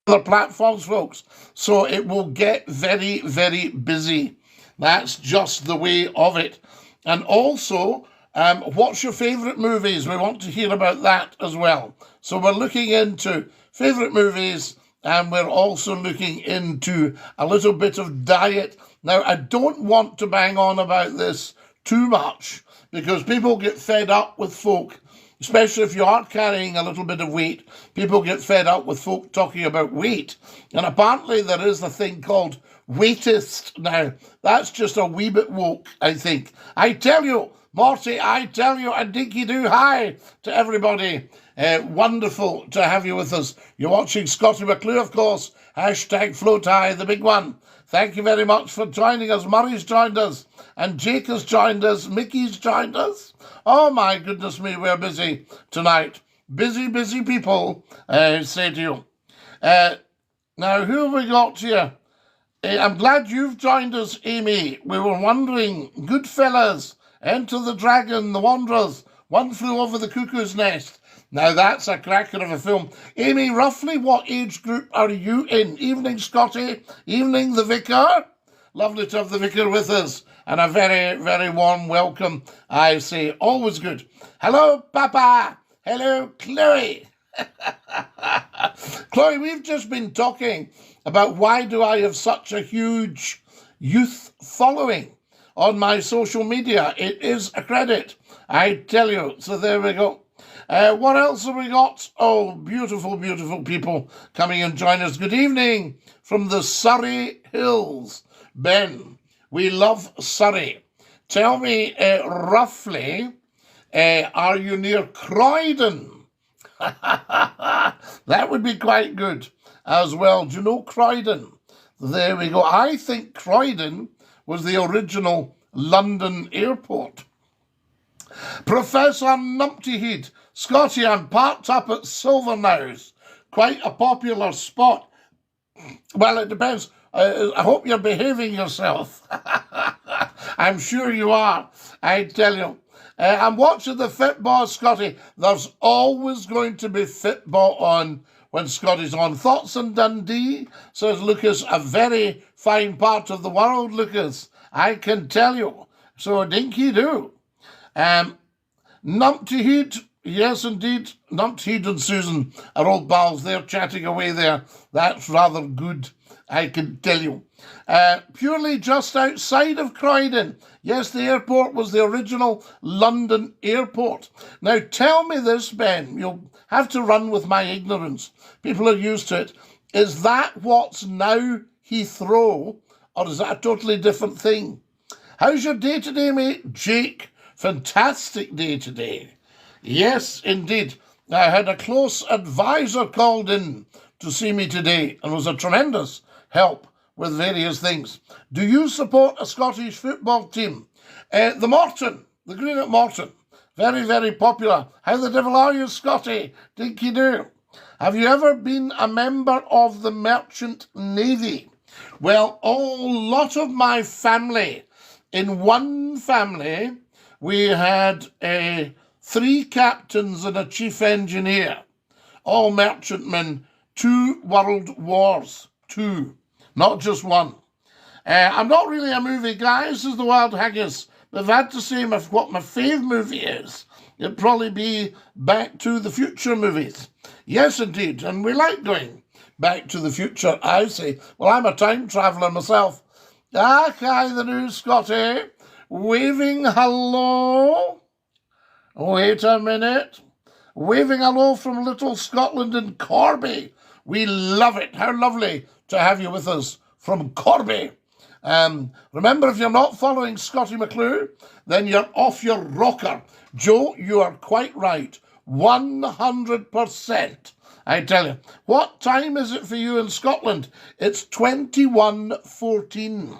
other platforms, folks. So it will get very, very busy. That's just the way of it. And also, what's your favourite movies? We want to hear about that as well. So we're looking into favourite movies, and we're also looking into a little bit of diet. Now, I don't want to bang on about this too much, because people get fed up with folk, especially if you are carrying a little bit of weight. People get fed up with folk talking about weight. And apparently there is a thing called weightist now. That's just a wee bit woke, I think. I tell you, Morty, I tell you, and Dinky-Doo, hi to everybody. Wonderful to have you with us. You're watching Scottie McClue, of course. Hashtag FloatHigh, the big one. Thank you very much for joining us. Murray's joined us, and Jake has joined us. Mickey's joined us. Oh, my goodness me, we're busy tonight. Busy, busy people, say to you. Now, who have we got here? I'm glad you've joined us, Amy. We were wondering, Goodfellas, Enter the Dragon, The Wanderers, One Flew Over the Cuckoo's Nest. Now, that's a cracker of a film. Amy, roughly what age group are you in? Evening, Scottie. Evening, the Vicar. Lovely to have the Vicar with us. And a very, very warm welcome, I say. Always good. Hello, Papa. Hello, Chloe. Chloe, we've just been talking about why do I have such a huge youth following on my social media. It is a credit, I tell you. So there we go. What else have we got? Oh, beautiful, beautiful people coming and join us. Good evening from the Surrey Hills. Ben, we love Surrey. Tell me, roughly, are you near Croydon? That would be quite good as well. Do you know Croydon? There we go. I think Croydon was the original London airport. Professor Numpty Head, Scottie, I'm parked up at Silverknowes. Quite a popular spot. Well, it depends. I hope you're behaving yourself. I'm sure you are, I tell you. I'm watching the Fitball, Scottie. There's always going to be Fitball on when Scottie's on. Thoughts on Dundee, says Lucas. A very fine part of the world, Lucas. I can tell you. So, Dinky-Doo. Numpty Head, yes, indeed. Numpty Head and Susan are old pals. They're chatting away there. That's rather good, I can tell you. Purely just outside of Croydon. Yes, the airport was the original London airport. Now, tell me this, Ben. You'll have to run with my ignorance. People are used to it. Is that what's now Heathrow, or is that a totally different thing? How's your day today, mate? Jake, fantastic day today. Yes, indeed. I had a close advisor called in to see me today and was a tremendous help with various things. Do you support a Scottish football team? The Morton, the Greenock Morton. Very, very popular. How the devil are you, Scottie? Dinky-Doo. Have you ever been a member of the Merchant Navy? Well, a lot of my family. In one family, we had 3 captains and a chief engineer. All merchantmen, 2 world wars. 2, not just 1. I'm not really a movie guy, this is the Wild Haggis. But if I had to say what my fave movie is, it'd probably be Back to the Future movies. Yes, indeed, and we like going Back to the Future, I say. Well, I'm a time traveller myself. Hi, the new Scottie. Waving hello. Wait a minute. Waving hello from little Scotland in Corby. We love it. How lovely to have you with us from Corby. Remember, if you're not following Scottie McClue, then you're off your rocker. Joe, you are quite right. 100%. I tell you. What time is it for you in Scotland? It's 21:14.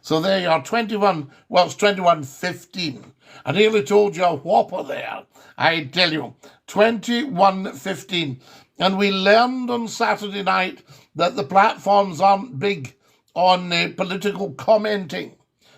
So there you are, 21, well, it's 21:15. I nearly told you a whopper there. I tell you, 21:15. And we learned on Saturday night that the platforms aren't big on political commenting.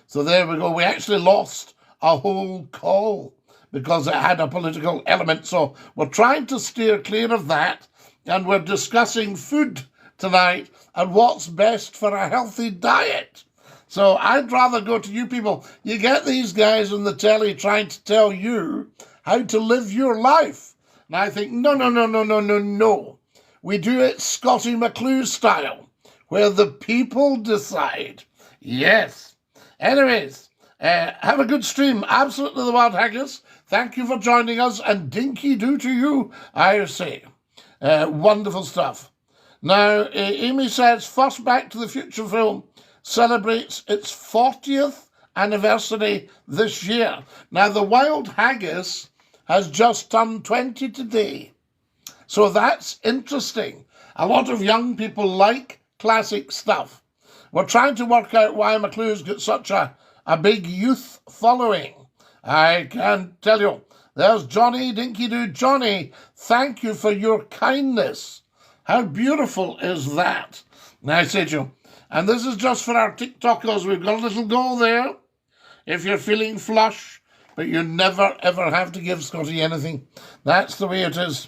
So there we go. We actually lost a whole call because it had a political element. So we're trying to steer clear of that. And we're discussing food tonight and what's best for a healthy diet. So I'd rather go to you people. You get these guys on the telly trying to tell you how to live your life. And I think, no. We do it Scottie McClue style, where the people decide. Yes. Anyways, have a good stream. Absolutely the Wild Haggis. Thank you for joining us, and Dinky-Doo to you, I say. Wonderful stuff. Now, Amy says, first Back to the Future film celebrates its 40th anniversary this year. Now, the Wild Haggis has just turned 20 today. So that's interesting. A lot of young people like classic stuff. We're trying to work out why McClue's got such a big youth following. I can tell you. There's Johnny, Dinky-Doo. Johnny, thank you for your kindness. How beautiful is that? I say to you, and this is just for our TikTokers. We've got a little goal there. If you're feeling flush, but you never, ever have to give Scottie anything. That's the way it is.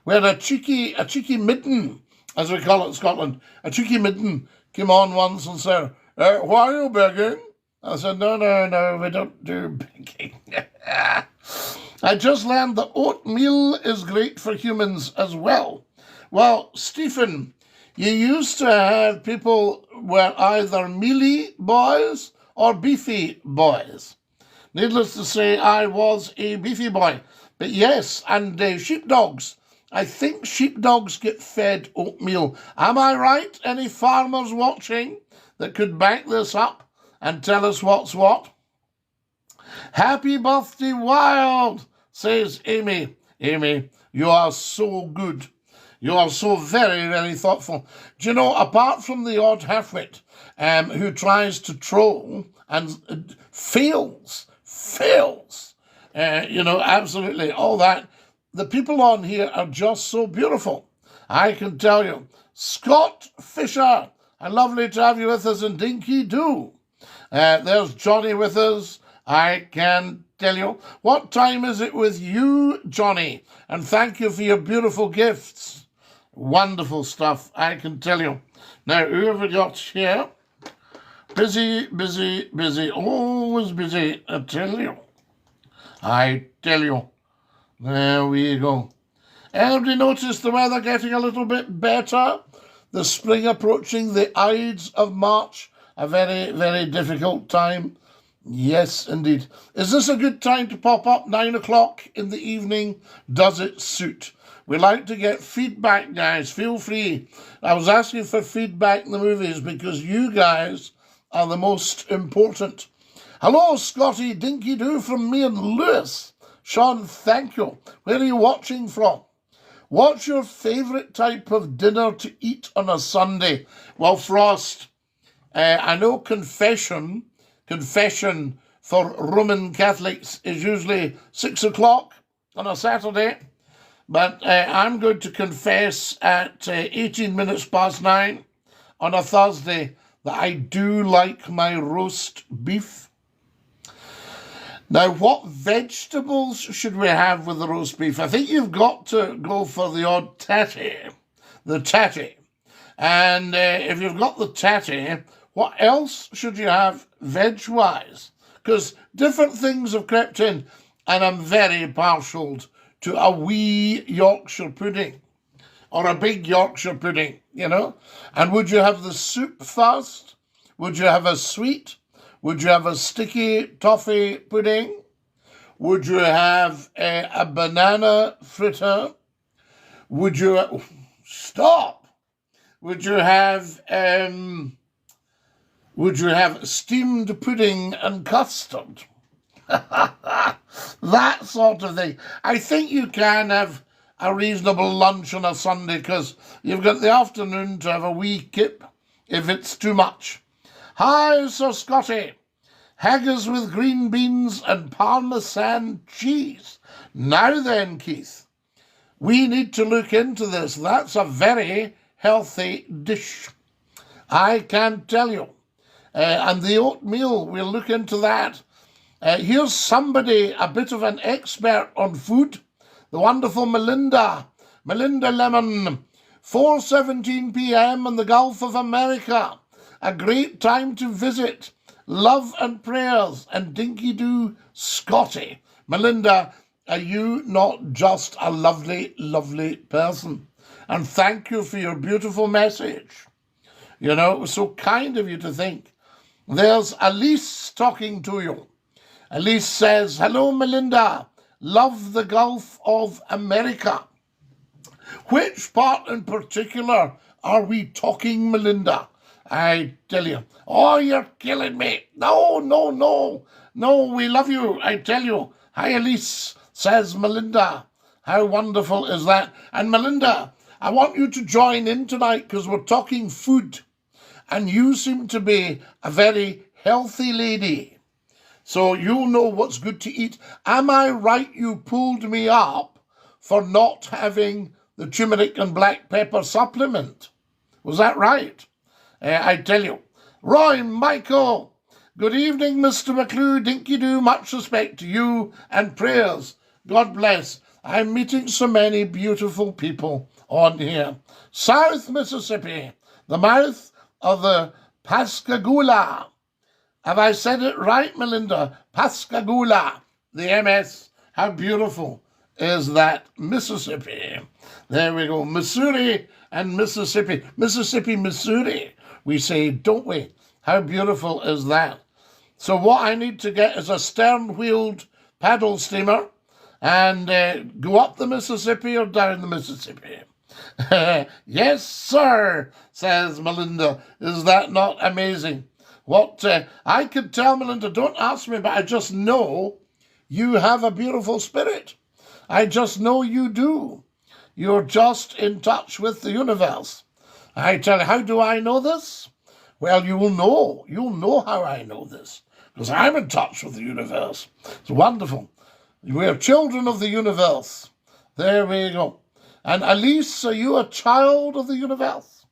We had a cheeky midden, as we call it in Scotland. A cheeky midden came on once and said, why are you begging? I said, no, we don't do begging. I just learned that oatmeal is great for humans as well. Well, Stephen, you used to have people were either mealy boys or beefy boys. Needless to say, I was a beefy boy. But yes, and sheepdogs. I think sheepdogs get fed oatmeal. Am I right? Any farmers watching that could back this up and tell us what's what? Happy birthday, Wild, says Amy. Amy, you are so good. You are so very, very thoughtful. Do you know, apart from the odd halfwit who tries to troll and fails, absolutely, all that, the people on here are just so beautiful. I can tell you. Scott Fisher, lovely to have you with us, and Dinky-Doo. There's Johnny with us. I can tell you. What time is it with you, Johnny? And thank you for your beautiful gifts. Wonderful stuff, I can tell you. Now, who have we got here? Busy. Always busy, I tell you. There we go. Anybody notice the weather getting a little bit better? The spring approaching, the Ides of March, a very, very difficult time. Yes, indeed. Is this a good time to pop up 9 o'clock in the evening? Does it suit? We like to get feedback, guys. Feel free. I was asking for feedback in the movies because you guys are the most important. Hello, Scottie, Dinky-Doo from me and Lewis. Sean, thank you. Where are you watching from? What's your favourite type of dinner to eat on a Sunday? Well, Frost, I know confession for Roman Catholics is usually 6 o'clock on a Saturday, but I'm going to confess at 18 minutes past 9 on a Thursday that I do like my roast beef. Now, what vegetables should we have with the roast beef? I think you've got to go for the odd the tatty. And if you've got the tatty, what else should you have veg-wise? Because different things have crept in, and I'm very partial to a wee Yorkshire pudding or a big Yorkshire pudding, you know. And would you have the soup first? Would you have a sweet? Would you have a sticky toffee pudding? Would you have a banana fritter? Would you... Stop! Would you have steamed pudding and custard? That sort of thing. I think you can have a reasonable lunch on a Sunday because you've got the afternoon to have a wee kip if it's too much. Hi, Sir Scottie. Haggis with green beans and Parmesan cheese. Now then, Keith, we need to look into this. That's a very healthy dish, I can tell you. And the oatmeal, we'll look into that. Here's somebody, a bit of an expert on food, the wonderful Melinda Lemon, 4:17 p.m. in the Gulf of America. A great time to visit. Love and prayers, and Dinky-Doo, Scottie. Melinda, are you not just a lovely, lovely person? And thank you for your beautiful message. You know, it was so kind of you to think. There's Elise talking to you. Elise says, hello, Melinda. Love the Gulf of America. Which part in particular are we talking, Melinda? I tell you. Oh, you're killing me. No, we love you, I tell you. Hi, Elise, says Melinda. How wonderful is that? And Melinda, I want you to join in tonight because we're talking food. And you seem to be a very healthy lady. So you'll know what's good to eat. Am I right you pulled me up for not having the turmeric and black pepper supplement? Was that right? I tell you. Roy, Michael, good evening, Mr. McClue, Dinky-Doo, much respect to you and prayers. God bless. I'm meeting so many beautiful people on here. South Mississippi, the mouth of the Pascagoula. Have I said it right, Melinda? Pascagoula, the MS. How beautiful is that? Mississippi. There we go. Missouri and Mississippi. Mississippi, Missouri, we say, don't we? How beautiful is that? So what I need to get is a stern-wheeled paddle steamer and go up the Mississippi or down the Mississippi. Yes, sir, says Melinda. Is that not amazing? What I could tell, Melinda, don't ask me, but I just know you have a beautiful spirit. I just know you do. You're just in touch with the universe. I tell you, how do I know this? Well, you'll know how I know this, because I'm in touch with the universe. It's wonderful. We're children of the universe. There we go. And Elise, are you a child of the universe?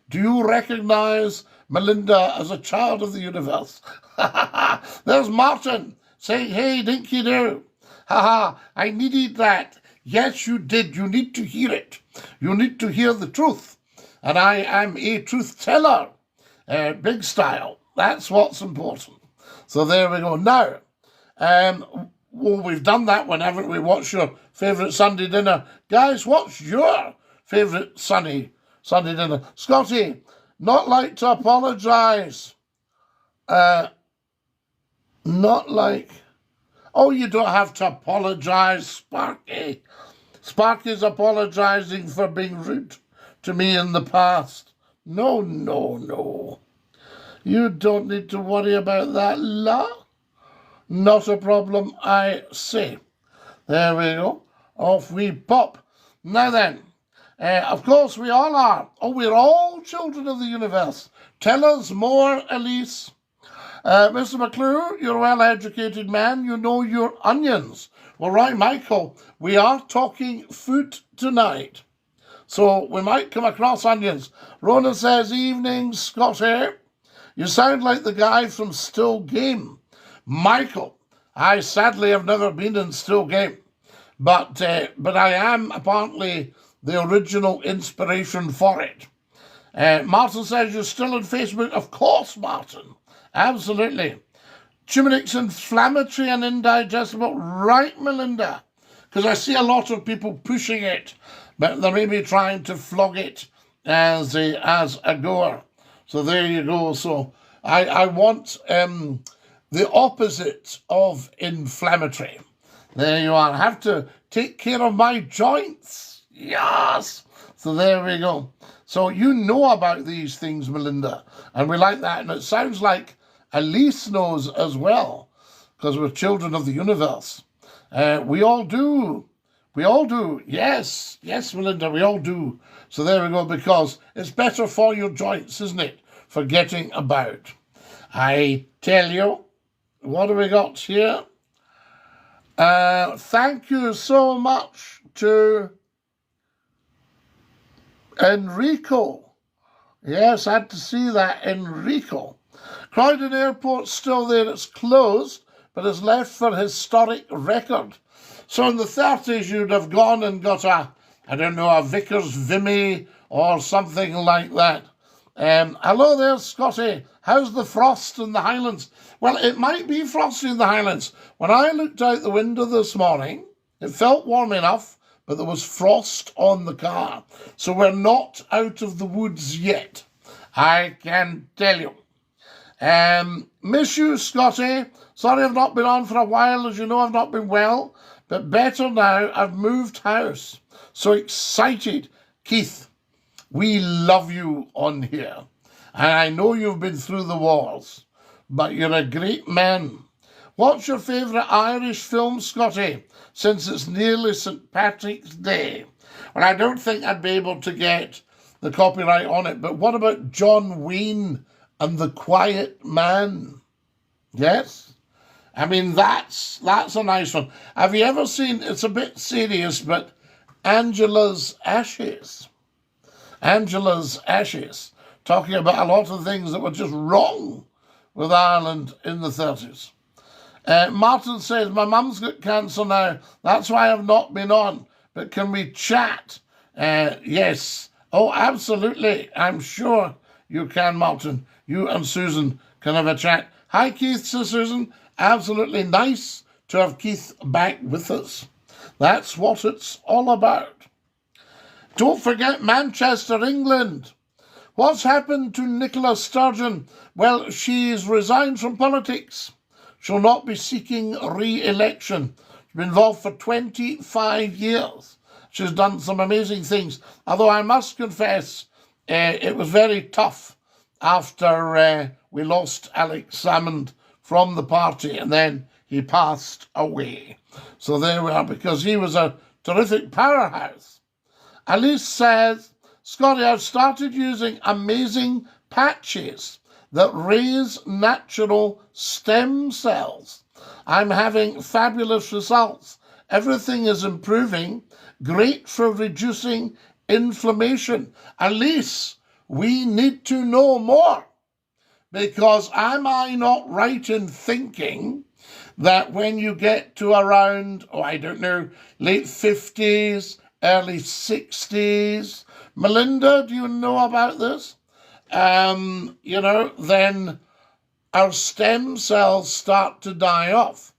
Do you recognize Melinda as a child of the universe? There's Martin saying, hey, Dinky-Doo. I needed that. Yes, you did. You need to hear it. You need to hear the truth. And I am a truth teller, big style. That's what's important. So there we go. Now, well, we've done that one, haven't we? What's your favourite Sunday dinner? Guys, what's your favourite Sunday dinner? Scottie, not like to apologise. Not like... Oh, you don't have to apologise, Sparky. Sparky's apologising for being rude to me in the past. No. You don't need to worry about that, la. Not a problem, I say. There we go. Off we pop. Now then, of course we all are. Oh, we're all children of the universe. Tell us more, Elise. Mr. McClue, you're a well-educated man. You know your onions. Well, right, Michael, we are talking food tonight. So we might come across onions. Rona says, evening, Scottie. You sound like the guy from Still Game. Michael, I sadly have never been in Still Game. But I am apparently the original inspiration for it. Martin says, you're still on Facebook? Of course, Martin. Absolutely. Turmeric's inflammatory and indigestible. Right, Melinda? Because I see a lot of people pushing it, but they may be trying to flog it as a goer. So there you go. So I want the opposite of inflammatory. There you are. I have to take care of my joints. Yes. So there we go. So you know about these things, Melinda, and we like that. And it sounds like Elise knows as well, because we're children of the universe. We all do. We all do. Yes, Melinda, we all do. So there we go, because it's better for your joints, isn't it, for getting about. I tell you, what have we got here? Thank you so much to Enrico. Yes, I had to see that, Enrico. Croydon Airport's still there. It's closed, but it's left for historic record. So in the 30s, you'd have gone and got a Vickers Vimy or something like that. Hello there, Scottie. How's the frost in the Highlands? Well, it might be frosty in the Highlands. When I looked out the window this morning, it felt warm enough, but there was frost on the car. So we're not out of the woods yet, I can tell you. Miss you, Scottie. Sorry I've not been on for a while. As you know, I've not been well, but better now. I've moved house. So excited. Keith, we love you on here. And I know you've been through the wars, but you're a great man. What's your favourite Irish film, Scottie, since it's nearly St. Patrick's Day? Well, I don't think I'd be able to get the copyright on it, but what about John Wayne and The Quiet Man? Yes? I mean, that's a nice one. Have you ever seen, it's a bit serious, but Angela's Ashes? Angela's Ashes, talking about a lot of things that were just wrong with Ireland in the 30s. Martin says, my mum's got cancer now. That's why I've not been on. But can we chat? Yes. Oh, absolutely. I'm sure you can, Martin. You and Susan can have a chat. Hi, Keith, says Susan. Absolutely nice to have Keith back with us. That's what it's all about. Don't forget Manchester, England. What's happened to Nicola Sturgeon? Well, she's resigned from politics. She'll not be seeking re-election. She's been involved for 25 years. She's done some amazing things. Although I must confess, it was very tough after we lost Alex Salmond from the party, and then he passed away. So there we are, because he was a terrific powerhouse. Alice says, Scottie, I've started using amazing patches that raise natural stem cells. I'm having fabulous results. Everything is improving. Great for reducing inflammation. Alice, we need to know more, because am I not right in thinking that when you get to around, late 50s, early 60s, Melinda, do you know about this? Then our stem cells start to die off.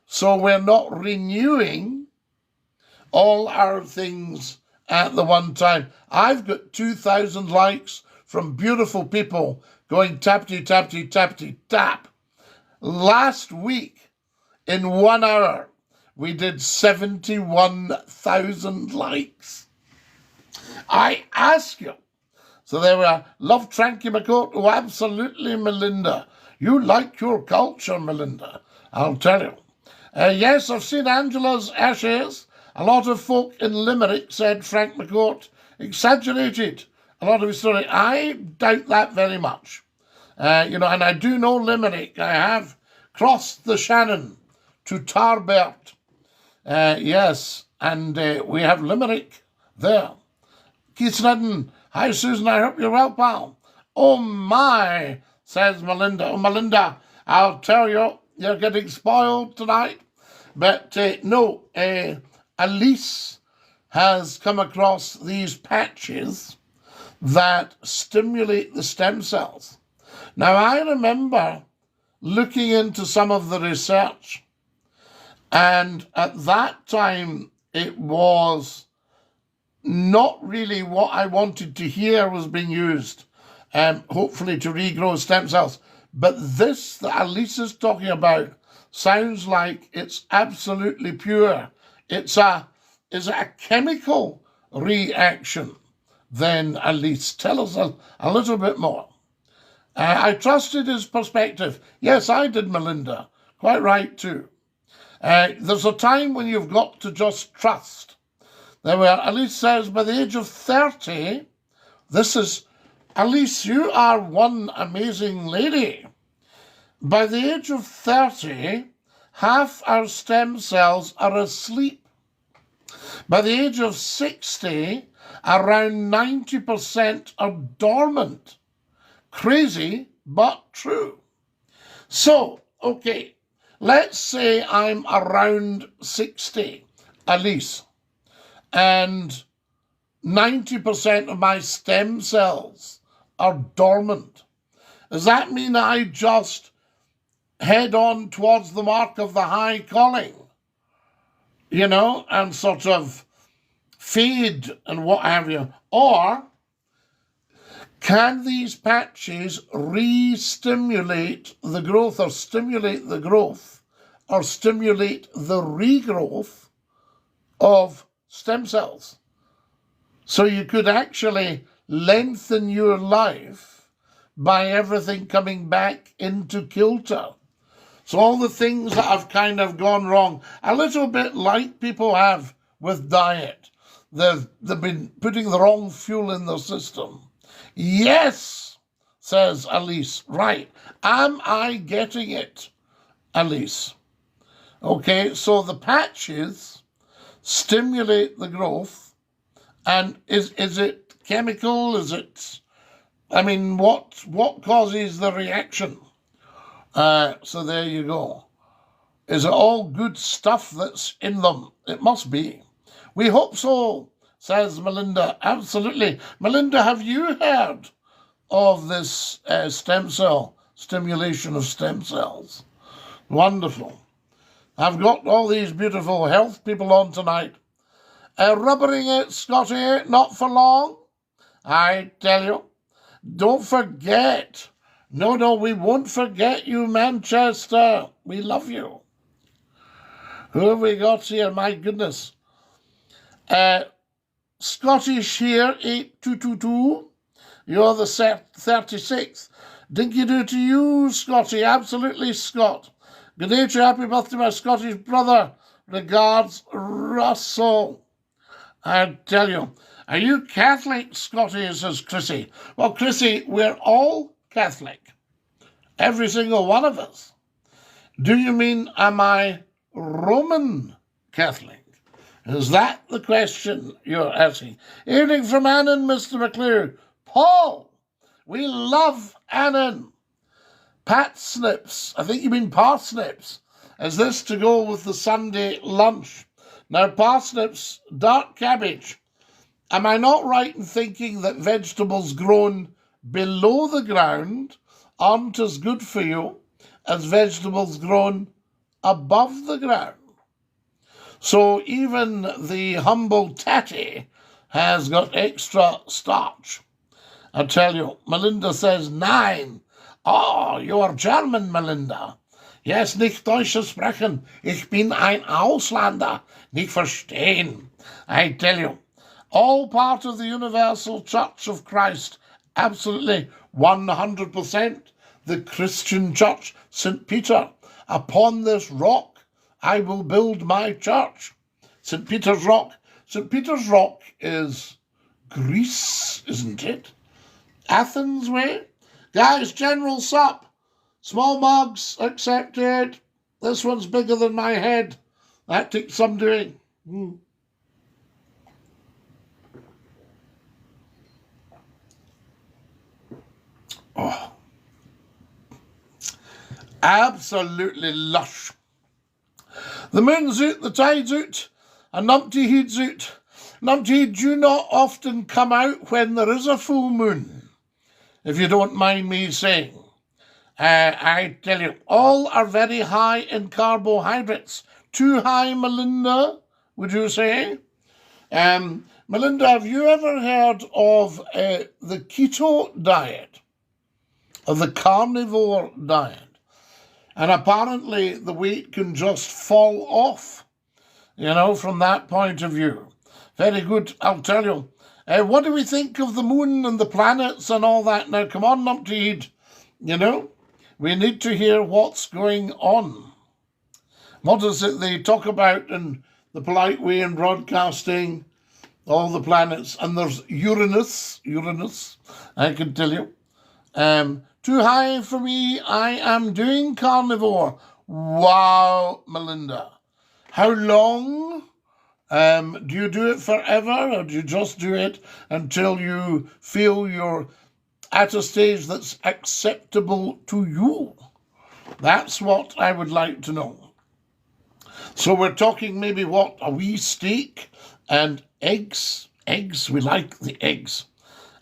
So we're not renewing all our things at the one time. I've got 2,000 likes from beautiful people going tappity, tappity, tappity, tap. Last week, in 1 hour, we did 71,000 likes. I ask you. So there we are. Love Tranky McCourt. Oh, absolutely, Melinda. You like your culture, Melinda. I'll tell you. Yes, I've seen Angela's Ashes. A lot of folk in Limerick said Frank McCourt exaggerated a lot of his story. I doubt that very much. And I do know Limerick. I have crossed the Shannon to Tarbert. Yes, and we have Limerick there. Keith Snedden. Hi, Susan. I hope you're well, pal. Oh, my, says Melinda. Oh, Melinda, I'll tell you, you're getting spoiled tonight. But no, Elise has come across these patches that stimulate the stem cells. Now, I remember looking into some of the research, and at that time, it was not really what I wanted to hear was being used, hopefully to regrow stem cells. But this that Elise is talking about sounds like it's absolutely pure. Is it a chemical reaction? Then Elise, tell us a little bit more. I trusted his perspective. Yes, I did, Melinda. Quite right, too. There's a time when you've got to just trust. There we are. Elise says, by the age of 30, Elise, you are one amazing lady. By the age of 30, half our stem cells are asleep. By the age of 60, around 90% are dormant. Crazy, but true. So, okay, let's say I'm around 60, Elise, and 90% of my stem cells are dormant. Does that mean I just head on towards the mark of the high calling, you know, and sort of fade and what have you? Or can these patches re-stimulate the growth or stimulate the growth or stimulate the regrowth of stem cells? So you could actually lengthen your life by everything coming back into kilter. So all the things that have kind of gone wrong, a little bit like people have with diet. They've been putting the wrong fuel in their system. Yes, says Elise. Right. Am I getting it, Elise? Okay, so the patches stimulate the growth. And is it chemical? Is it, I mean, what causes the reaction? So there you go. Is it all good stuff that's in them? It must be. We hope so, says Melinda. Absolutely. Melinda, have you heard of this stem cell, stimulation of stem cells? Wonderful. I've got all these beautiful health people on tonight. Rubbering it, Scottie, not for long. I tell you. Don't forget. No, we won't forget you, Manchester. We love you. Who have we got here? My goodness. Scottish here, 8222. You're the 36th. Dinky-Doo to you, Scottie. Absolutely, Scott. Good day to you. Happy birthday, my Scottish brother. Regards, Russell. I tell you. Are you Catholic, Scottie, says Chrissy. Well, Chrissy, we're all Catholic. Every single one of us. Do you mean, am I Roman Catholic? Is that the question you're asking? Evening from Annan, Mr. McClue. Paul, we love Annan. Pat Snips, I think you mean parsnips. Is this to go with the Sunday lunch? Now, parsnips, dark cabbage. Am I not right in thinking that vegetables grown below the ground aren't as good for you as vegetables grown above the ground? So even the humble tatty has got extra starch. I tell you, Melinda says 9. Oh, you're German, Melinda. Yes, nicht Deutsch sprechen. Ich bin ein Ausländer. Nicht verstehen. I tell you, all part of the Universal Church of Christ. Absolutely, 100%. The Christian Church, St. Peter. Upon this rock, I will build my church. St. Peter's Rock. St. Peter's Rock is Greece, isn't it? Athens way? Guys, General Sup. Small mugs accepted. This one's bigger than my head. That takes some doing. Oh. Absolutely lush. The moon's out, the tide's out, and Numpty Head's out. Numpty Head do not often come out when there is a full moon, if you don't mind me saying. I tell you, all are very high in carbohydrates. Too high, Melinda, would you say? Melinda, have you ever heard of the keto diet, or the carnivore diet? And apparently the weight can just fall off, you know, from that point of view. Very good, I'll tell you. What do we think of the moon and the planets and all that? Now, come on, Numpty Head, you know. We need to hear what's going on. What is it they talk about in the polite way in broadcasting? All the planets. And there's Uranus, I can tell you. Too high for me, I am doing carnivore. Wow, Melinda. How long? Do you do it forever, or do you just do it until you feel you're at a stage that's acceptable to you? That's what I would like to know. So we're talking maybe what, a wee steak and eggs eggs. We like the eggs.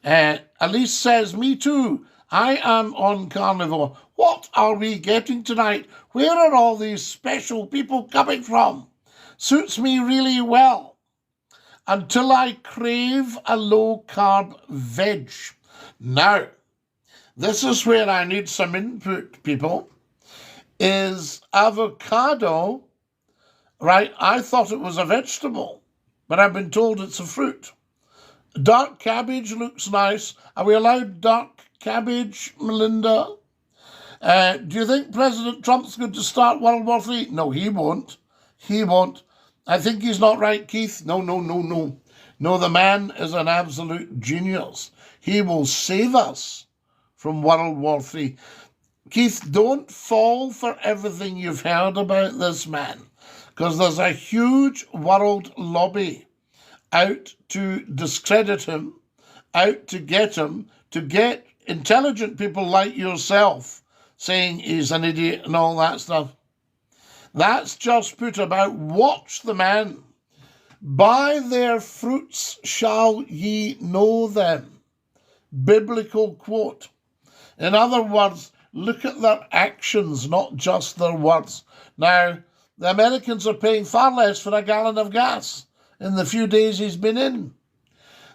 Elise says, me too. I am on carnivore. What are we getting tonight? Where are all these special people coming from? Suits me really well. Until I crave a low-carb veg. Now, this is where I need some input, people. Is avocado, right? I thought it was a vegetable, but I've been told it's a fruit. Dark cabbage looks nice. Are we allowed dark cabbage, Melinda? Do you think President Trump's going to start World War III? No, he won't. He won't. I think he's not right, Keith. No. No, the man is an absolute genius. He will save us from World War III. Keith, don't fall for everything you've heard about this man, because there's a huge world lobby out to discredit him, out to get him, to get intelligent people like yourself saying he's an idiot and all that stuff. That's just put about. Watch the man. By their fruits shall ye know them. Biblical quote. In other words, look at their actions, not just their words. Now, the Americans are paying far less for a gallon of gas in the few days he's been in.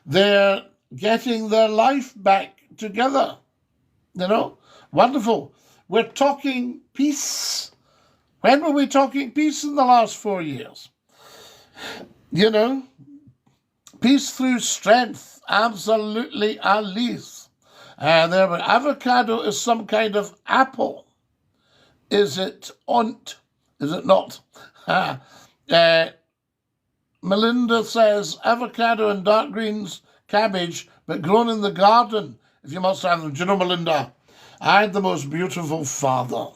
They're getting their life back together. Wonderful. We're talking peace. When were we talking peace in the last 4 years? Peace through strength. Absolutely, Alice. Avocado is some kind of apple. Is it ont? Is it not? Melinda says, avocado and dark greens, cabbage, but grown in the garden, if you must have them. Do you know, Melinda, I had the most beautiful father.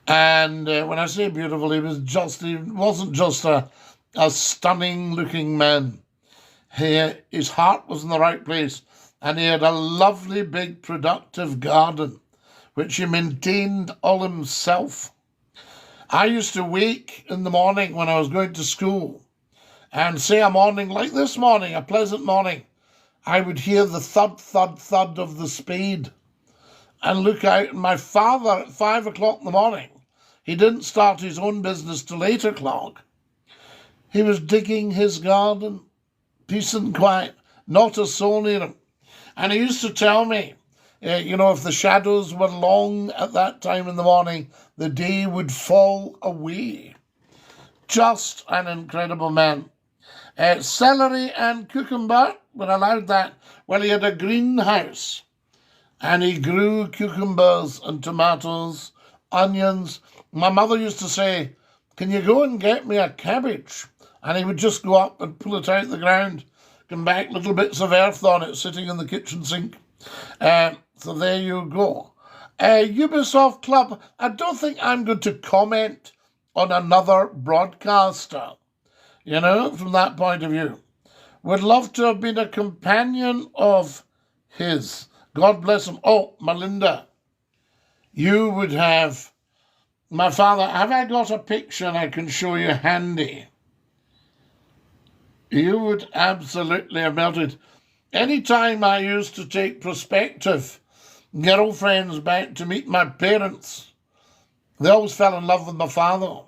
And when I say beautiful, he wasn't just a stunning-looking man. His heart was in the right place, and he had a lovely, big, productive garden, which he maintained all himself. I used to wake in the morning when I was going to school, and say a morning like this morning, a pleasant morning, I would hear the thud, thud, thud of the spade and look out. And my father, at 5 o'clock in the morning, he didn't start his own business till 8 o'clock. He was digging his garden, peace and quiet, not a soul near him. And he used to tell me, if the shadows were long at that time in the morning, the day would fall away. Just an incredible man. Celery and cucumber, we're allowed that. Well, he had a greenhouse, and he grew cucumbers and tomatoes, onions. My mother used to say, can you go and get me a cabbage? And he would just go up and pull it out of the ground, come back, little bits of earth on it sitting in the kitchen sink. So there you go. Ubisoft Club, I don't think I'm going to comment on another broadcaster, from that point of view. Would love to have been a companion of his. God bless him. Oh, Melinda, you would have... My father, have I got a picture I can show you handy? You would absolutely have melted. Any time I used to take prospective girlfriends back to meet my parents, they always fell in love with my father.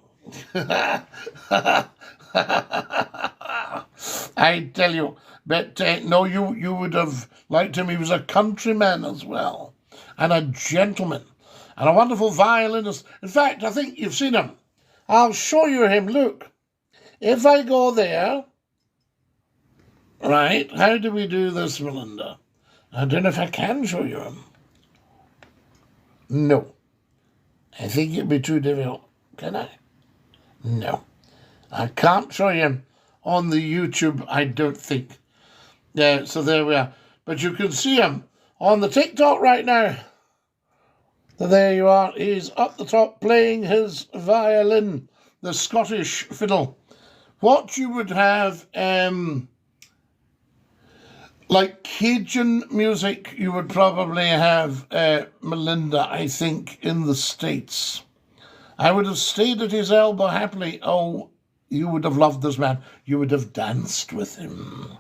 I tell you. But no, you would have liked him. He was a countryman as well, and a gentleman, and a wonderful violinist. In fact, I think you've seen him. I'll show you him. Look, if I go there, right, how do we do this, Melinda? I don't know if I can show you him. No. I think it'd be too difficult. Can I? No. I can't show you him on the YouTube, I don't think. Yeah, so there we are. But you can see him on the TikTok right now. So there you are. He's up the top playing his violin, the Scottish fiddle. What you would have, like Cajun music, you would probably have Melinda, I think, in the States. I would have stayed at his elbow happily. Oh, you would have loved this man. You would have danced with him.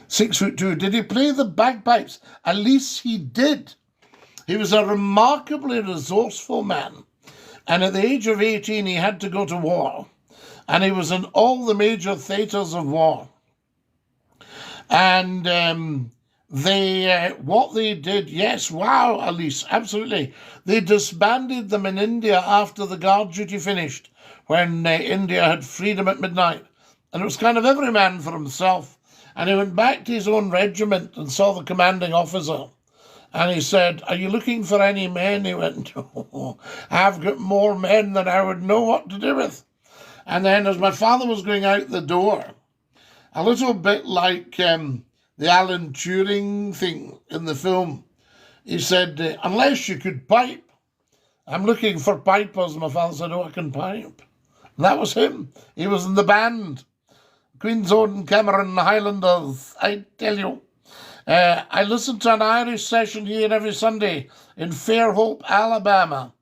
6'2". Did he play the bagpipes? At least he did. He was a remarkably resourceful man. And at the age of 18, he had to go to war. And he was in all the major theatres of war. And what they did, yes, wow, Elise, absolutely. They disbanded them in India after the guard duty finished, when India had freedom at midnight. And it was kind of every man for himself. And he went back to his own regiment and saw the commanding officer. And he said, "Are you looking for any men?" He went, "Oh, I've got more men than I would know what to do with." And then as my father was going out the door, a little bit like the Alan Turing thing in the film, he said, "Unless you could pipe, I'm looking for pipers." My father said, "Oh, I can pipe." And that was him. He was in the band. Queen's Own Cameron Highlanders, I tell you. I listen to an Irish session here every Sunday in Fairhope, Alabama.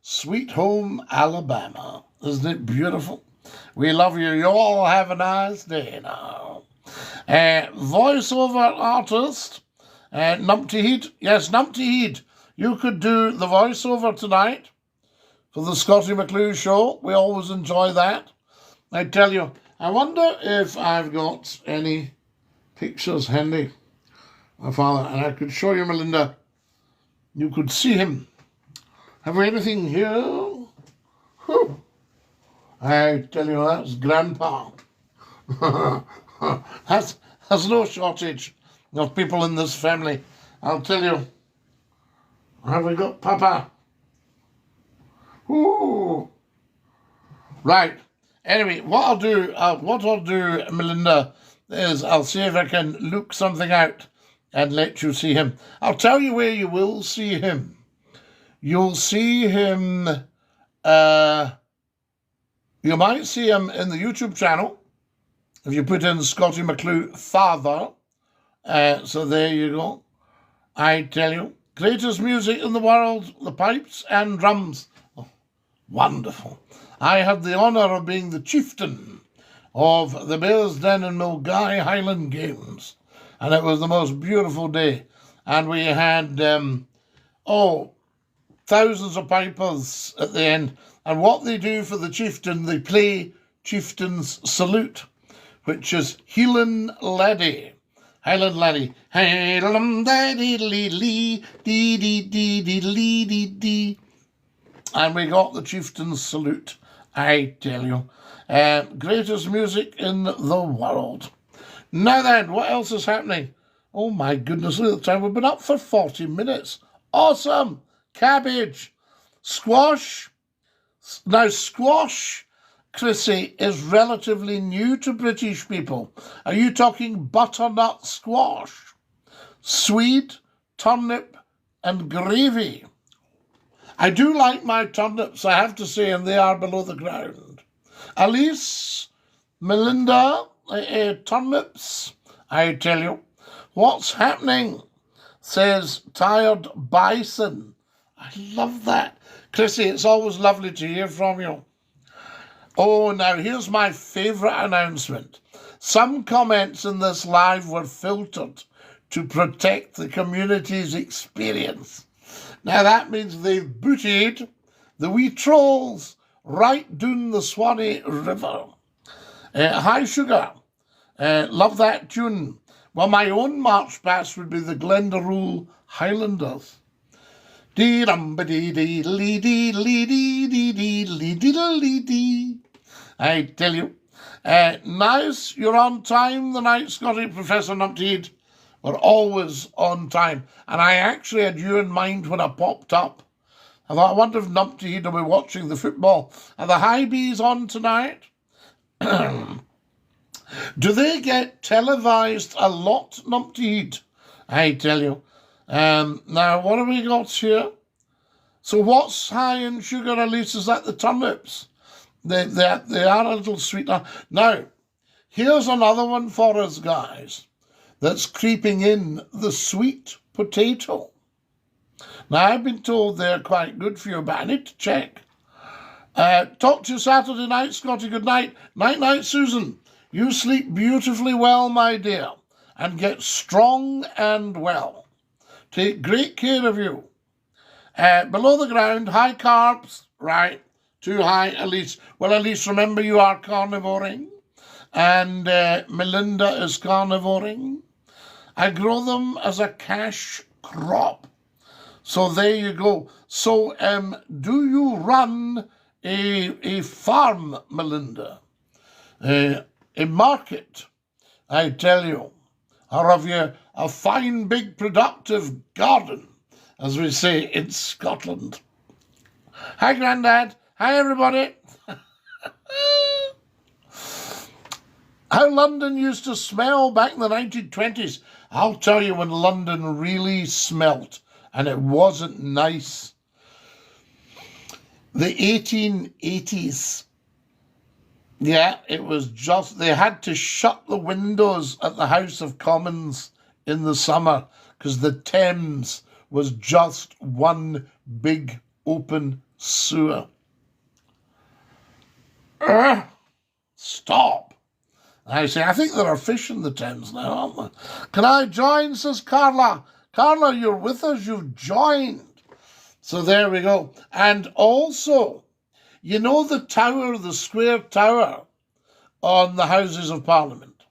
Sweet home, Alabama. Isn't it beautiful? We love you. You all have a nice day now. Voiceover artist, Numpty Heat. Yes, Numpty Heat. You could do the voiceover tonight for the Scottie McClue show. We always enjoy that. I tell you, I wonder if I've got any pictures handy. My father, and I could show you, Melinda. You could see him. Have we anything here? Whew. I tell you, that's Grandpa. There's no shortage of people in this family. I'll tell you. Have we got Papa? Ooh. Right. Anyway, what I'll do, Melinda, is I'll see if I can look something out and let you see him. I'll tell you where you will see him. You'll see him, you might see him in the YouTube channel if you put in Scottie McClue Father. So there you go. I tell you, greatest music in the world, the pipes and drums. Oh, wonderful. I had the honour of being the chieftain of the Bearsden and Milngavie Highland Games. And it was the most beautiful day. And we had, thousands of pipers at the end. And what they do for the chieftain, they play Chieftain's Salute, which is Highland Laddie. Highland Laddie. Highland Laddie, lee, dee, dee, dee, dee, lee, dee, dee. And we got the Chieftain's Salute, I tell you. Greatest music in the world. Now then, what else is happening? Oh my goodness, look at the time. We've been up for 40 minutes. Awesome. Cabbage. Squash. Now, squash, Chrissy, is relatively new to British people. Are you talking butternut squash? Swede, turnip, and gravy. I do like my turnips, I have to say, and they are below the ground. Elise, Melinda, turnips, I tell you. What's happening? Says Tired Bison. I love that. Chrissy, it's always lovely to hear from you. Oh, now here's my favourite announcement. Some comments in this live were filtered to protect the community's experience. Now that means they've booted the wee trolls right down the Swanee River. Hi, Sugar. Love that tune. Well, my own march past would be the Glendaruel Highlanders. Dee dum ba dee dee lee dee lee dee dee dee lee dee lee dee. I tell you. Nice, you're on time the night, Scottie, Professor Numpty. We're always on time. And I actually had you in mind when I popped up. I thought, I wonder if Numpty will be watching the football. Are the High Bees on tonight? Do they get televised a lot, Numpty? I tell you. Now, what have we got here? So what's high in sugar, Elise? Is that the turnips? They are a little sweet. Now, here's another one for us, guys, that's creeping in, the sweet potato. Now, I've been told they're quite good for you, but I need to check. Talk to you Saturday night, Scottie. Good night. Night-night, Susan. You sleep beautifully well, my dear. and get strong and well. Take great care of you. Below the ground, high carbs, right? Too high, Elise. Well, Elise, remember you are carnivoring. And Melinda is carnivoring. I grow them as a cash crop. So there you go. So do you run a farm, Melinda? A market, I tell you? Or have you a fine, big, productive garden, as we say in Scotland? Hi, Grandad. Hi, everybody. How London used to smell back in the 1920s. I'll tell you when London really smelt, and it wasn't nice. The 1880s. Yeah, it was just, they had to shut the windows at the House of Commons in the summer because the Thames was just one big open sewer. Stop. I say, I think there are fish in the Thames now, aren't there? Can I join, says Carla. Carla, you're with us, you've joined. So there we go. And also, you know the tower, the square tower on the Houses of Parliament?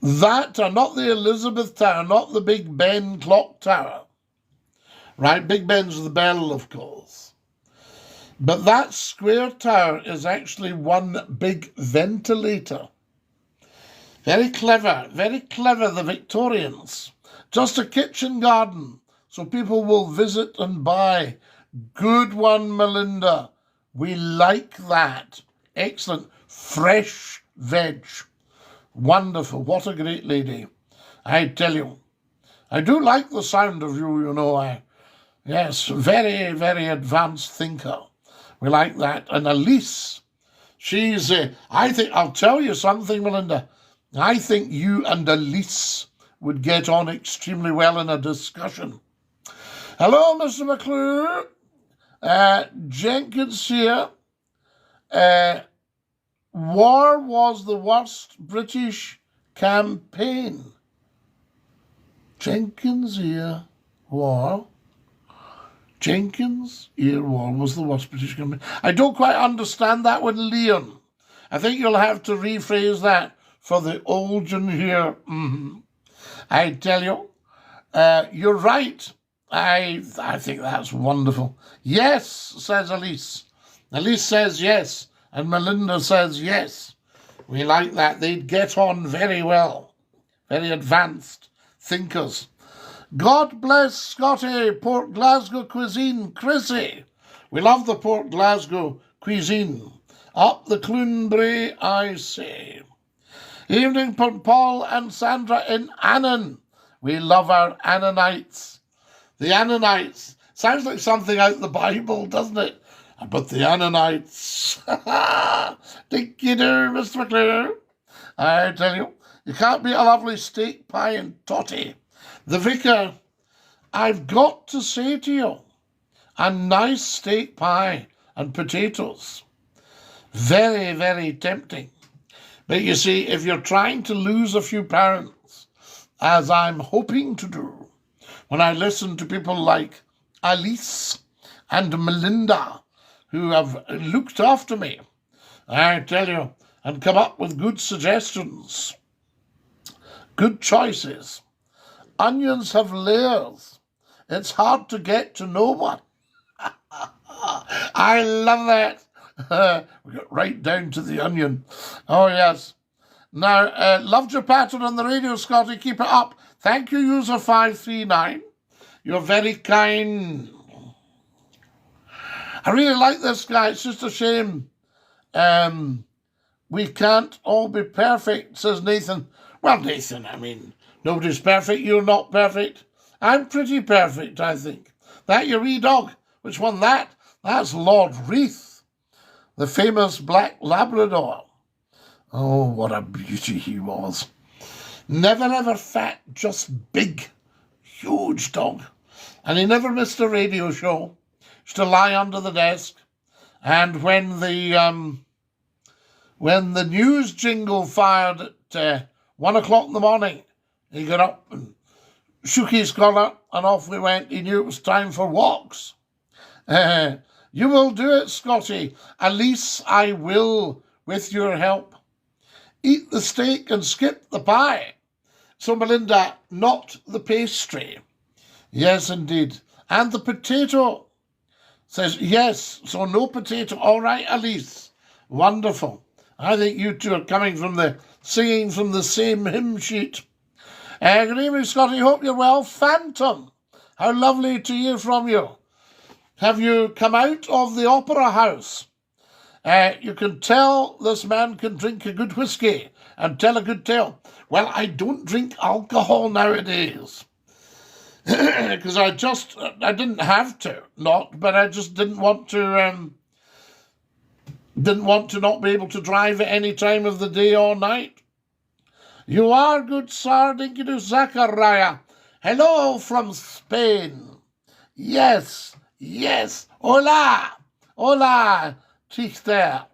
That, not the Elizabeth Tower, not the Big Ben clock tower. Right, Big Ben's the bell, of course. But that square tower is actually one big ventilator. Very clever, the Victorians. Just a kitchen garden, so people will visit and buy. Good one, Melinda. We like that. Excellent. Fresh veg. Wonderful. What a great lady. I tell you. I do like the sound of you, you know. Yes, very, very advanced thinker. We like that. And Elise, she's, I think, I'll tell you something, Melinda. I think you and Elise would get on extremely well in a discussion. Hello, Mr. McClue. Jenkins here. War was the worst British campaign. Jenkins here. War. Jenkins here. War was the worst British campaign. I don't quite understand that one, Leon. I think you'll have to rephrase that for the old one here. I tell you. You're right. I think that's wonderful. Yes, says Elise. Elise says yes, and Melinda says yes. We like that. They'd get on very well. Very advanced thinkers. God bless Scottie, Port Glasgow cuisine. Chrissy, we love the Port Glasgow cuisine. Up the Clunbrae, I say. Evening, Paul and Sandra in Annan. We love our Annanites. The Annanites. Sounds like something out of the Bible, doesn't it? But the Annanites. Dinky-Doo, Mr. McClue. I tell you, you can't beat a lovely steak pie and toddy. The vicar, I've got to say to you, a nice steak pie and potatoes. Very, very tempting. But you see, if you're trying to lose a few pounds, as I'm hoping to do, when I listen to people like Alice and Melinda, who have looked after me, I tell you, and come up with good suggestions, good choices. Onions have layers. It's hard to get to know one. I love that. We got right down to the onion. Oh, yes. Now, loved your pattern on the radio, Scottie. Keep it up. Thank you, user 539. You're very kind. I really like this guy. It's just a shame. We can't all be perfect, says Nathan. Well, Nathan, I mean, nobody's perfect. You're not perfect. I'm pretty perfect, I think. That your wee dog. Which one that? That's Lord Reith, the famous black Labrador. Oh, what a beauty he was. Never ever fat, just big, huge dog. And he never missed a radio show. Used to lie under the desk. And when the news jingle fired at 1 o'clock in the morning, he got up and shook his collar and off we went. He knew it was time for walks. You will do it, Scottie. At least I will, with your help. Eat the steak and skip the pie. So, Melinda, not the pastry. Yes, indeed. And the potato. Says, yes, so no potato. All right, Elise. Wonderful. I think you two are singing from the same hymn sheet. Good evening, Scottie. Hope you're well. Phantom, how lovely to hear from you. Have you come out of the opera house? You can tell this man can drink a good whiskey and tell a good tale. Well, I don't drink alcohol nowadays because I didn't have to but I just didn't want to not be able to drive at any time of the day or night. You are good, sir. DINKY-DOO Zachariah. Hello from Spain. Yes. Hola. Tricher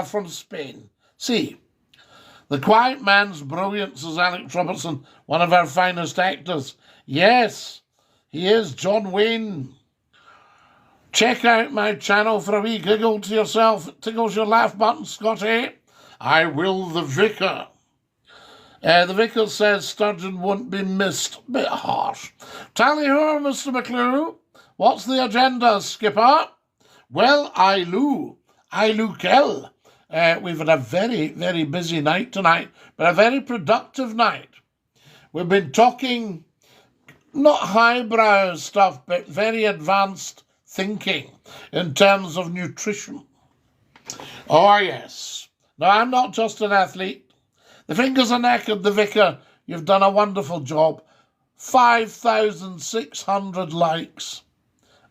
from Spain. See, the quiet man's brilliant, says Alex Robertson, one of our finest actors. Yes, he is John Wayne. Check out my channel for a wee giggle to yourself. It tickles your laugh button, Scottie. I will, the vicar. The vicar says Sturgeon won't be missed. Bit harsh. Tally-ho, Mr. McClue. What's the agenda, Skipper? Well, I loo kell. We've had a very, very busy night tonight, but a very productive night. We've been talking not highbrow stuff, but very advanced thinking in terms of nutrition. Oh, yes. Now, I'm not just an athlete. The fingers are knackered, the vicar. You've done a wonderful job. 5,600 likes.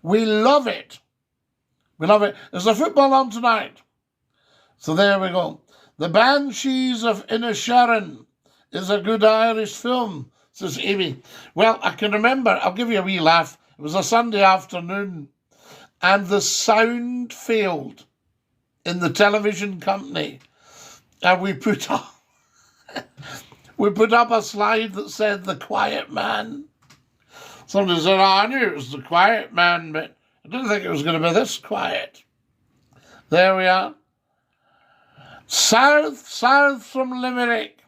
We love it. There's a football on tonight. So there we go. The Banshees of Inisharan is a good Irish film, says Amy. Well, I can remember, I'll give you a wee laugh. It was a Sunday afternoon and the sound failed in the television company. And we put up a slide that said The Quiet Man. Somebody said, I knew it was The Quiet Man, but I didn't think it was going to be this quiet. There we are. South from Limerick.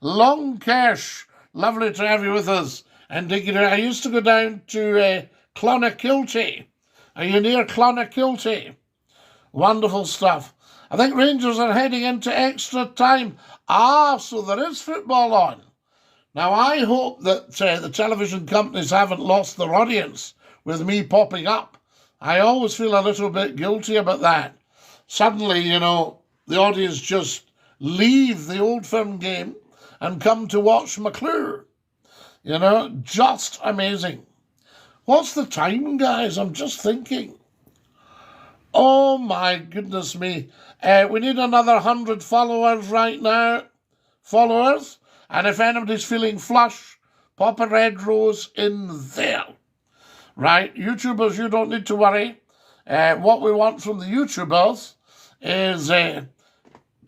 Long Cash. Lovely to have you with us. And I used to go down to Clonakilty. Are you near Clonakilty? Wonderful stuff. I think Rangers are heading into extra time. So there is football on. Now, I hope that the television companies haven't lost their audience with me popping up. I always feel a little bit guilty about that. Suddenly, the audience just leave the Old Firm game and come to watch McClue. Just amazing. What's the time, guys? I'm just thinking. Oh, my goodness me. We need another 100 followers right now. Followers. And if anybody's feeling flush, pop a red rose in there. Right? YouTubers, you don't need to worry. What we want from the YouTubers is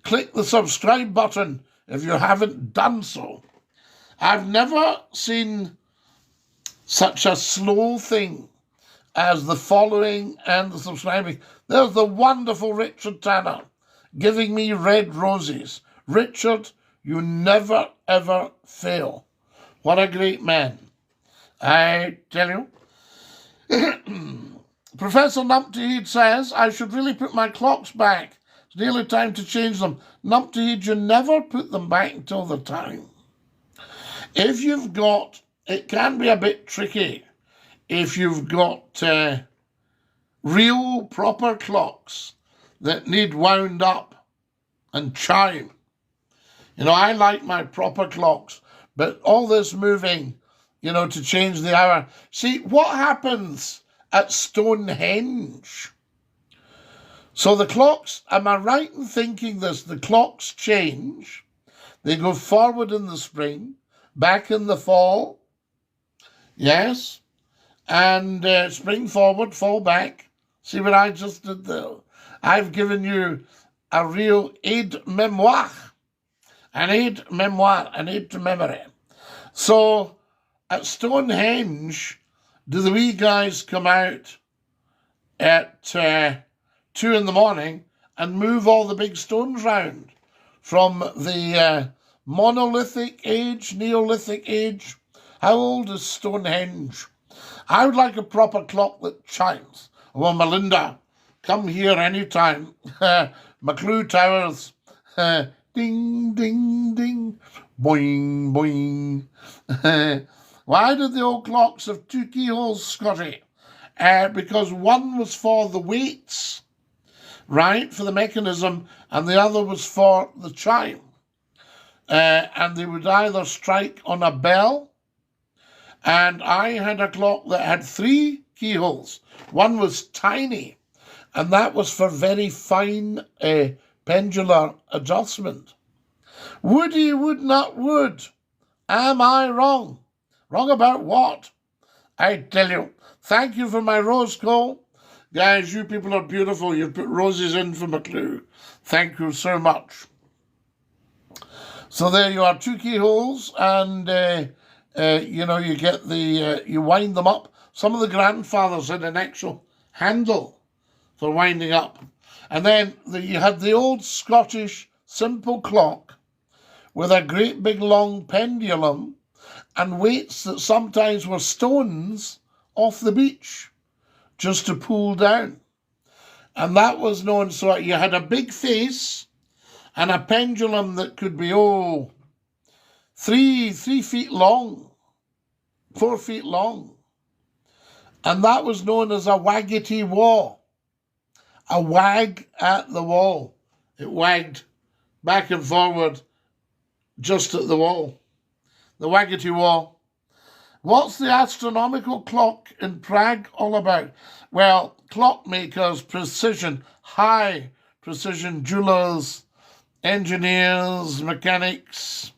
click the subscribe button if you haven't done so. I've never seen such a slow thing as the following and the subscribing. There's the wonderful Richard Tanner giving me red roses. Richard, you never, ever fail. What a great man. I tell you. Professor Numpty says, I should really put my clocks back. It's nearly time to change them. Numpty, you never put them back until the time. If you've got, it can be a bit tricky if you've got real proper clocks that need wound up and chime. I like my proper clocks, but all this moving, to change the hour. See, what happens at Stonehenge? So the clocks, am I right in thinking this? The clocks change. They go forward in the spring, back in the fall. Yes. And spring forward, fall back. See what I just did there? I've given you a real aide-memoire An aid memoir, an aid to memory. So at Stonehenge, do the wee guys come out at 2 in the morning and move all the big stones round from the monolithic age, Neolithic age? How old is Stonehenge? I would like a proper clock that chimes. Well, Melinda, come here anytime. McClue Towers. Ding, ding, ding. Boing, boing. Why did the old clocks have 2 keyholes, Scotty? Because one was for the weights, right, for the mechanism, and the other was for the chime. And they would either strike on a bell, and I had a clock that had 3 keyholes. One was tiny, and that was for very fine pendular adjustment. Woody would not would. Am I wrong? Wrong about what? I tell you. Thank you for my rose call. Guys, you people are beautiful. You put roses in for McClue. Thank you so much. So there you are, 2 keyholes, and you get the, you wind them up. Some of the grandfathers had an actual handle for winding up. And then you had the old Scottish simple clock with a great big long pendulum and weights that sometimes were stones off the beach just to pull down. And that was known, so you had a big face and a pendulum that could be, 3 feet long, 4 feet long. And that was known as a waggity wah. A wag at the wall. It wagged back and forward just at the wall. The waggity wah. What's the astronomical clock in Prague all about? Well, clockmakers, precision, high precision jewelers, engineers, mechanics,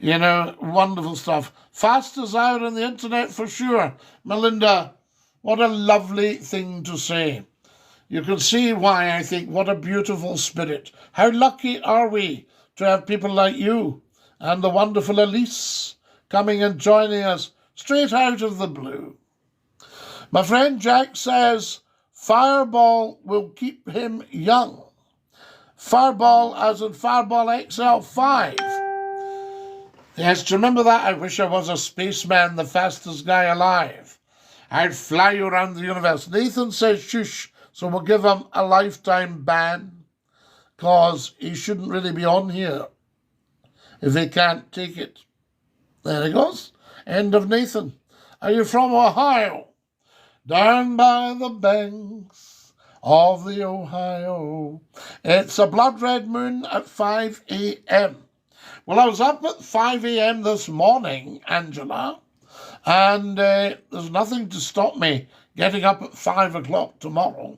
wonderful stuff. Fast as hour on the internet for sure. Melinda, what a lovely thing to say. You can see why I think what a beautiful spirit. How lucky are we to have people like you and the wonderful Elise coming and joining us straight out of the blue. My friend Jack says, Fireball will keep him young. Fireball as in Fireball XL5. Yes, do you remember that? I wish I was a spaceman, the fastest guy alive. I'd fly you around the universe. Nathan says shush, so we'll give him a lifetime ban because he shouldn't really be on here if he can't take it. There he goes. End of Nathan. Are you from Ohio? Down by the banks of the Ohio. It's a blood red moon at 5 a.m. Well, I was up at 5 a.m. this morning, Angela, and there's nothing to stop me getting up at 5 o'clock tomorrow.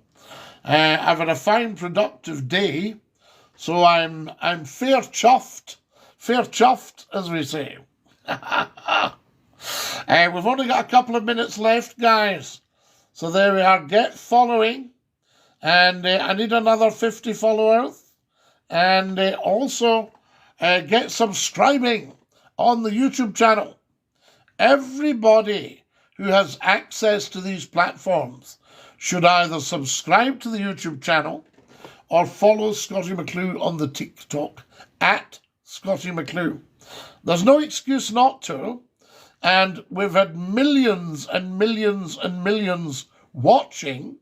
I've had a fine, productive day, so I'm fair chuffed, as we say. We've only got a couple of minutes left, guys. So there we are. Get following. And I need another 50 followers. And also get subscribing on the YouTube channel. Everybody who has access to these platforms should either subscribe to the YouTube channel or follow Scottie McClue on the TikTok at Scottie McClue. There's no excuse not to. And we've had millions and millions and millions watching,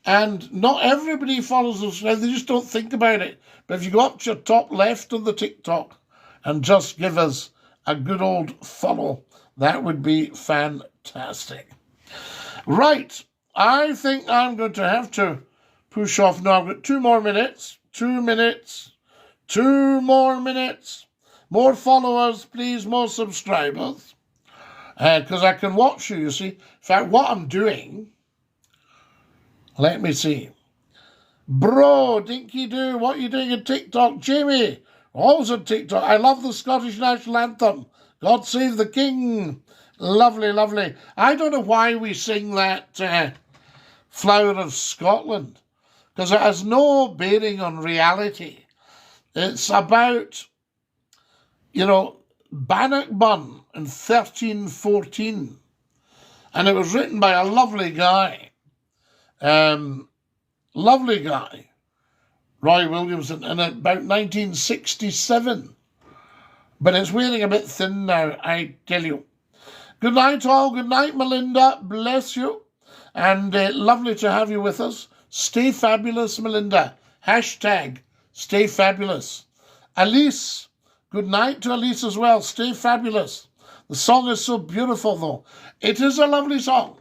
and not everybody follows us. They just don't think about it. But if you go up to your top left on the TikTok and just give us a good old follow, that would be fantastic. Right, I think I'm going to have to push off now. I've got 2 more minutes. 2 minutes. 2 more minutes. More followers, please, more subscribers. Because I can watch you see. In fact, what I'm doing, let me see. Bro, Dinky-Doo, what are you doing on TikTok? Jamie, always on TikTok. I love the Scottish National Anthem. God Save the King. Lovely, lovely. I don't know why we sing that Flower of Scotland, because it has no bearing on reality. It's about Bannockburn in 1314. And it was written by a lovely guy. Roy Williamson, in about 1967. But it's wearing a bit thin now, I tell you. Good night, all. Good night, Melinda. Bless you. And lovely to have you with us. Stay fabulous, Melinda. Hashtag stay fabulous. Elise. Good night to Elise as well. Stay fabulous. The song is so beautiful, though. It is a lovely song.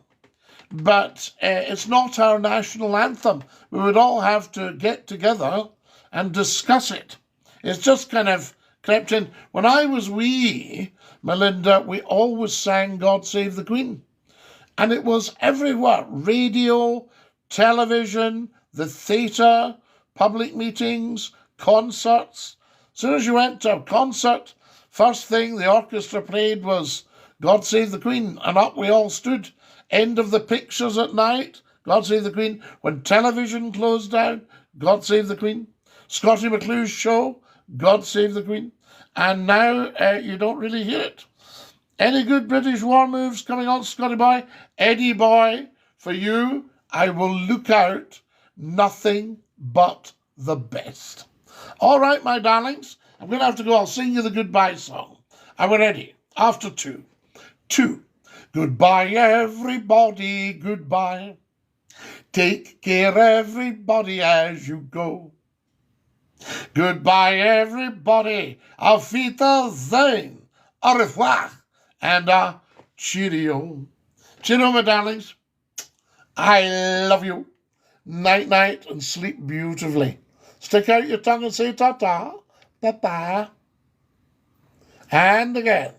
But it's not our national anthem. We would all have to get together and discuss it. It's just kind of crept in. When I was wee, Melinda, we always sang God Save the Queen. And it was everywhere. Radio, television, the theatre, public meetings, concerts. As soon as you went to a concert, first thing the orchestra played was God Save the Queen. And up we all stood. End of the pictures at night, God Save the Queen. When television closed down, God Save the Queen. Scottie McClue's show, God Save the Queen. And now you don't really hear it. Any good British war moves coming on, Scotty boy? Eddie boy, for you, I will look out. Nothing but the best. All right, my darlings, I'm going to have to go. I'll sing you the goodbye song. Are we ready? After two. Goodbye, everybody, goodbye. Take care, everybody, as you go. Goodbye, everybody. Auf Wiedersehen. Au revoir. And cheerio. Cheerio, my darlings. I love you. Night, night, and sleep beautifully. Stick out your tongue and say ta-ta. Ta-ta. And again.